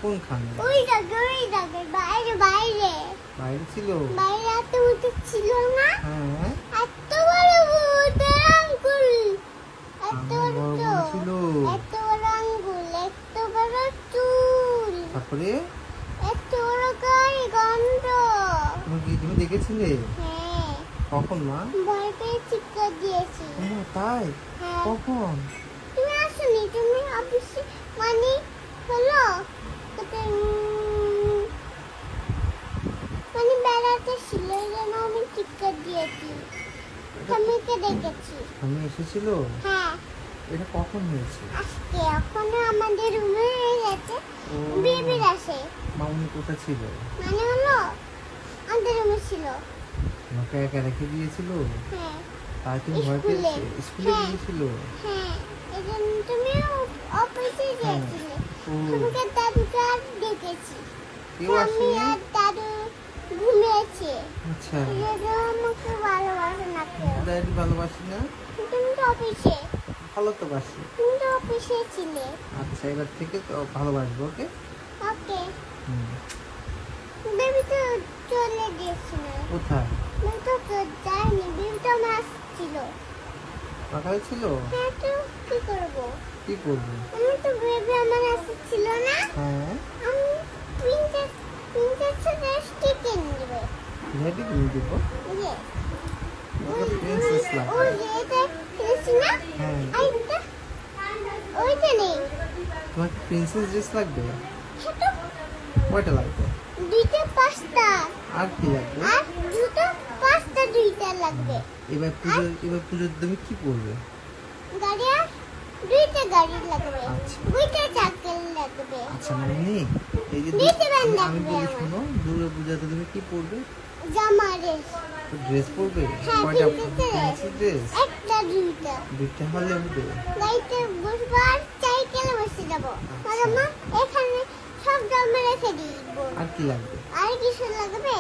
কোনখানে? ওই দেখো বাইরে বাইরে বাইরে ছিল? বাইরে এত উঠে ছিল না? হ্যাঁ, এত বড় ভূত আঙ্গুল, এত আমার বড় বড় বড় ছিল। এত বড় আঙ্গুল, এত বড় চুল, তারপরে এত বড় গায়ে গন্ধ। তুমি দেখেছিলে? হ্যাঁ, কখন মা? ভয় পেয়ে চিৎকার দিয়েছি। ও তাই? হ্যাঁ, কখন? তুমি আসোনি, তুমি অফিসে মানে হলো তোকে মানে বেড়াতে ছিল যেন আমি চিৎকার দিয়েছি। স্বামীকে দেখেছি। আমি এসেছিল? হ্যাঁ, এটা কখন হয়েছে? আজকে এখনো আমাদের রুমে হয়ে গেছে। ও বেবির আসে মামুনি কোথায় ছিল? মানে হলো আমাদের রুমে ছিল। তোমাকে একা রেখে দিয়েছিল? হ্যাঁ তাই তুমি ভয় স্কুলে। পেয়েছো? স্কুলে হ্যাঁ। গিয়েছিল? হ্যাঁ, এই জন্য তুমিও অফিসে হ্যাঁ। গিয়েছিলে। ও তোমাকে দাদুকে আর দেখেছি। কেউ আমি আসেনি? আর দাদু ঘুমিয়েছে। আচ্ছা, এই জন্য আমাকে ভালোবাসে না কেউ। ড্যাডি ভালোবাসি না? তুমি তো অফিসে, ভালো তো বাসি। তুমি তো অফিসে ছিলে। আচ্ছা, এবার থেকে তো ভালোবাসবো, ওকে? ওকে, হুম। বেবি তো চলে গিয়েছিল। কোথায়? আমি তো যাইনি, বেবি তো আমার আসছিল। সকালে ছিল? হ্যাঁ, তো কি করবো? কি করবো? আমি তো বেবি আমার আসছিল না। হ্যাঁ, আমি প্রিন্সেস কে কিনে দেবে? ড্যাডি কিনে দেবো। ইয়ে, তোমাকে প্রিন্সেস ওই লাগবে। যে এটা কিনেছি না? হ্যাঁ, আরেকটা ওইটা নেই। তোমাকে প্রিন্সেস ড্রেস লাগবে? ছোট কয়টা লাগবে? দুইটা পাঁচটা আর কি লাগবে? আর দুটো পাঁচটা দুইটা লাগবে। এবার পুজোর তুমি কি করবে? গাড়ি আর দুইটা গাড়ি লাগবে। আচ্ছা। দুইটা চাকা লাগবে। আচ্ছা মামনি, এই যে দিতে পারেন আমি লাগবে বলি আমার। শোনো, দুর্গা পূজাতে তুমি কি পরবে? জামা রেস। ড্রেস পরবে? হ্যাঁ, কয়টা প্রিন্সেস ফ্যান্সি ড্রেস? একটা দুইটা। দুইটা হলে হবে? গাড়িতে বসবো আর সাইকেলে বসে যাবো। আর মা এখানে সব জমা রেখে দিব। আর কি লাগবে? আর কিছু লাগবে?